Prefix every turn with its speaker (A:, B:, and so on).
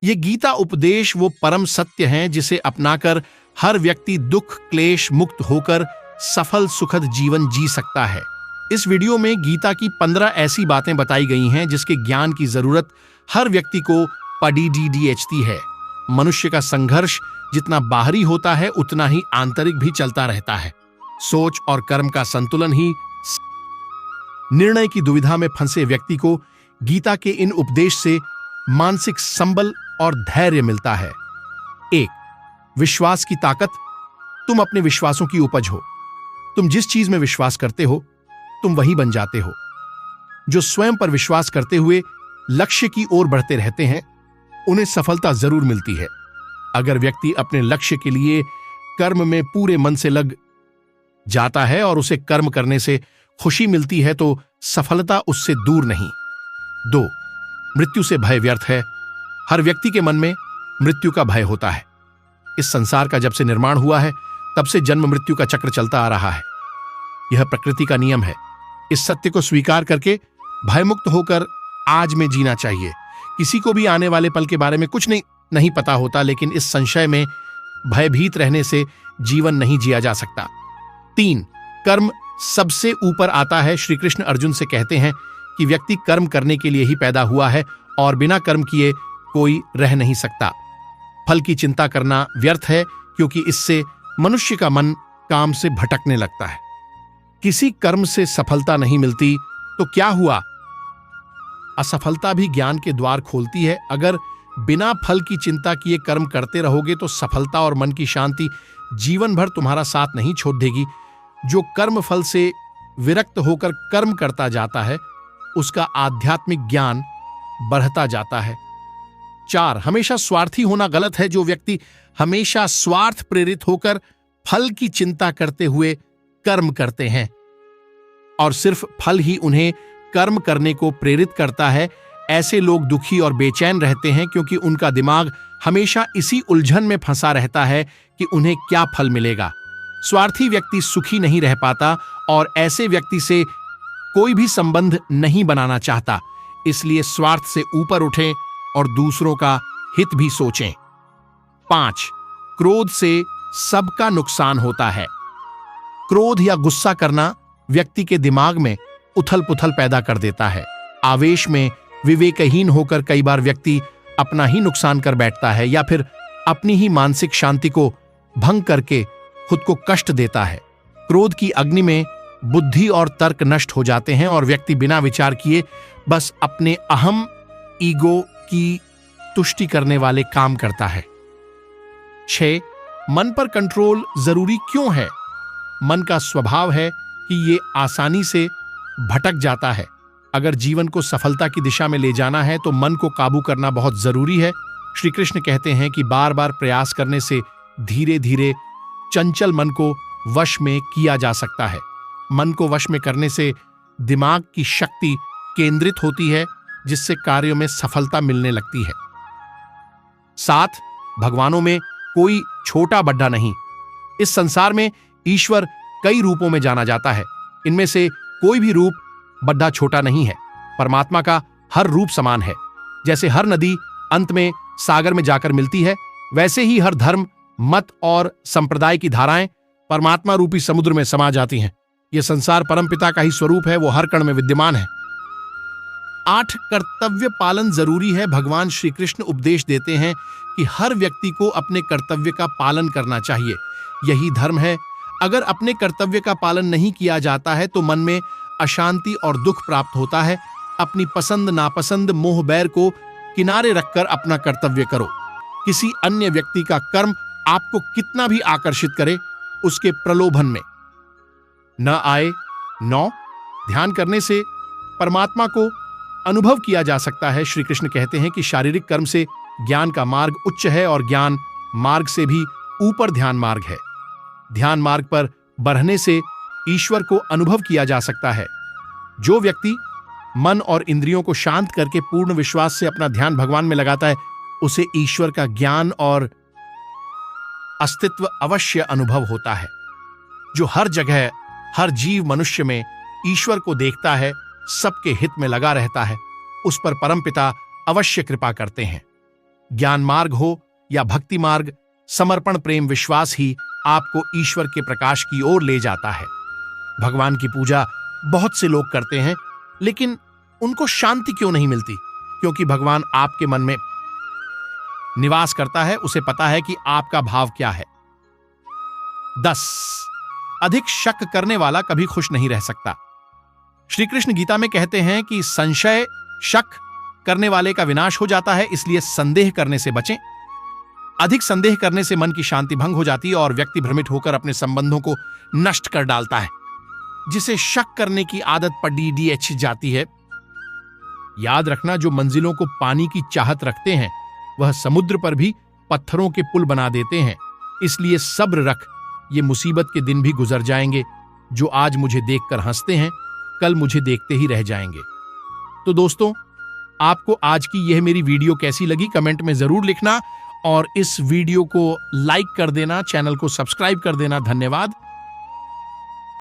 A: ये गीता उपदेश वो परम सत्य हैं जिसे अपनाकर हर व्यक्ति दुख क्लेश मुक्त होकर सफल सुखद जीवन जी सकता है। इस वीडियो में गीता की 15 ऐसी बातें बताई गई हैं जिसके ज्ञान की जरूरत हर व्यक्ति को पड़ती है। मनुष्य का संघर्ष जितना बाहरी होता है उतना ही आंतरिक भी चलता रहता है। सोच और कर्म का संतुलन ही निर्णय की दुविधा में फंसे व्यक्ति को गीता के इन उपदेश से मानसिक संबल और धैर्य मिलता है। 1. विश्वास की ताकत। तुम अपने विश्वासों की उपज हो। तुम जिस चीज में विश्वास करते हो तुम वही बन जाते हो। जो स्वयं पर विश्वास करते हुए लक्ष्य की ओर बढ़ते रहते हैं उन्हें सफलता जरूर मिलती है। अगर व्यक्ति अपने लक्ष्य के लिए कर्म में पूरे मन से लग जाता है और उसे कर्म करने से खुशी मिलती है तो सफलता उससे दूर नहीं। 2. मृत्यु से भय व्यर्थ है। हर व्यक्ति के मन में मृत्यु का भय होता है। इस संसार का जब से निर्माण हुआ है तब से जन्म मृत्यु का चक्र चलता आ रहा है। यह प्रकृति का नियम है। इस सत्य को स्वीकार करके भयमुक्त होकर आज में जीना चाहिए। किसी को भी आने वाले पल के बारे में कुछ नहीं पता होता, लेकिन इस संशय में भयभीत रहने से जीवन नहीं जिया जा सकता। 3. कर्म सबसे ऊपर आता है। श्री कृष्ण अर्जुन से कहते हैं कि व्यक्ति कर्म करने के लिए ही पैदा हुआ है और बिना कर्म किए कोई रह नहीं सकता। फल की चिंता करना व्यर्थ है क्योंकि इससे मनुष्य का मन काम से भटकने लगता है। किसी कर्म से सफलता नहीं मिलती तो क्या हुआ? असफलता भी ज्ञान के द्वार खोलती है। अगर बिना फल की चिंता किए कर्म करते रहोगे तो सफलता और मन की शांति जीवन भर तुम्हारा साथ नहीं छोड़ देगी। जो कर्म फल से विरक्त होकर कर्म करता जाता है उसका आध्यात्मिक ज्ञान बढ़ता जाता है। 4. हमेशा स्वार्थी होना गलत है। जो व्यक्ति हमेशा स्वार्थ प्रेरित होकर फल की चिंता करते हुए कर्म करते हैं और सिर्फ फल ही उन्हें कर्म करने को प्रेरित करता है, ऐसे लोग दुखी और बेचैन रहते हैं क्योंकि उनका दिमाग हमेशा इसी उलझन में फंसा रहता है कि उन्हें क्या फल मिलेगा। स्वार्थी व्यक्ति सुखी नहीं रह पाता और ऐसे व्यक्ति से कोई भी संबंध नहीं बनाना चाहता। इसलिए स्वार्थ से ऊपर उठें और दूसरों का हित भी सोचें। 5. क्रोध से सबका नुकसान होता है। क्रोध या गुस्सा करना व्यक्ति के दिमाग में उथल-पुथल पैदा कर देता है। आवेश में विवेकहीन होकर कई बार व्यक्ति अपना ही नुकसान कर बैठता है या फिर अपनी ही मानसिक शांति को भंग करके खुद को कष्ट देता है। क्रोध की अग्नि में बुद्धि और तर्क नष्ट हो जाते हैं और व्यक्ति बिना विचार किए बस अपने अहम ईगो की तुष्टि करने वाले काम करता है। 6. मन पर कंट्रोल जरूरी क्यों है? मन का स्वभाव है कि ये आसानी से भटक जाता है। अगर जीवन को सफलता की दिशा में ले जाना है तो मन को काबू करना बहुत जरूरी है। श्री कृष्ण कहते हैं कि बार बार प्रयास करने से धीरे धीरे चंचल मन को वश में किया जा सकता है। मन को वश में करने से दिमाग की शक्ति केंद्रित होती है जिससे कार्यों में सफलता मिलने लगती है। 7. भगवानों में कोई छोटा बड़ा नहीं। इस संसार में ईश्वर कई रूपों में जाना जाता है। इनमें से कोई भी रूप बड़ा छोटा नहीं है। परमात्मा का हर रूप समान है। जैसे हर नदी अंत में सागर में जाकर मिलती है, वैसे ही हर धर्म मत और संप्रदाय की धाराएं परमात्मा रूपी समुद्र में समा जाती हैं। यह संसार परमपिता का ही स्वरूप है, वो हर कण में विद्यमान है। 8. कर्तव्य पालन जरूरी है। भगवान श्री कृष्ण उपदेश देते हैं कि हर व्यक्ति को अपने कर्तव्य का पालन करना चाहिए। यही धर्म है। अगर अपने कर्तव्य का पालन नहीं किया जाता है तो मन में अशांति और दुख प्राप्त होता है। अपनी पसंद नापसंद मोह बैर को किनारे रखकर अपना कर्तव्य करो। किसी अन्य व्यक्ति का कर्म आपको कितना भी आकर्षित करे, उसके प्रलोभन में न आए। 9. ध्यान करने से परमात्मा को अनुभव किया जा सकता है। श्री कृष्ण कहते हैं कि शारीरिक कर्म से ज्ञान का मार्ग उच्च है और ज्ञान मार्ग से भी ऊपर ध्यान मार्ग है। ध्यान मार्ग पर बढ़ने से ईश्वर को अनुभव किया जा सकता है। जो व्यक्ति मन और इंद्रियों को शांत करके पूर्ण विश्वास से अपना ध्यान भगवान में लगाता है, उसे ईश्वर का ज्ञान और अस्तित्व अवश्य अनुभव होता है। जो हर जगह हर जीव मनुष्य में ईश्वर को देखता है, सबके हित में लगा रहता है, उस पर परमपिता अवश्य कृपा करते हैं। ज्ञान मार्ग हो या भक्ति मार्ग, समर्पण प्रेम विश्वास ही आपको ईश्वर के प्रकाश की ओर ले जाता है। भगवान की पूजा बहुत से लोग करते हैं, लेकिन उनको शांति क्यों नहीं मिलती? क्योंकि भगवान आपके मन में निवास करता है, उसे पता है कि आपका भाव क्या है। 10. अधिक शक करने वाला कभी खुश नहीं रह सकता। श्री कृष्ण गीता में कहते हैं कि संशय, शक करने वाले का विनाश हो जाता है, इसलिए संदेह करने से बचें। अधिक संदेह करने से मन की शांति भंग हो जाती है और व्यक्ति भ्रमित होकर अपने संबंधों को नष्ट कर डालता है, जिसे शक करने की आदत पड़ी जाती है। याद रखना, जो मंजिलों को पानी की चाहत रखते हैं वह समुद्र पर भी पत्थरों के पुल बना देते हैं। इसलिए सब्र रख, ये मुसीबत के दिन भी गुजर जाएंगे। जो आज मुझे देखकर हंसते हैं, कल मुझे देखते ही रह जाएंगे। तो दोस्तों, आपको आज की यह मेरी वीडियो कैसी लगी कमेंट में जरूर लिखना और इस वीडियो को लाइक कर देना, चैनल को सब्सक्राइब कर देना। धन्यवाद।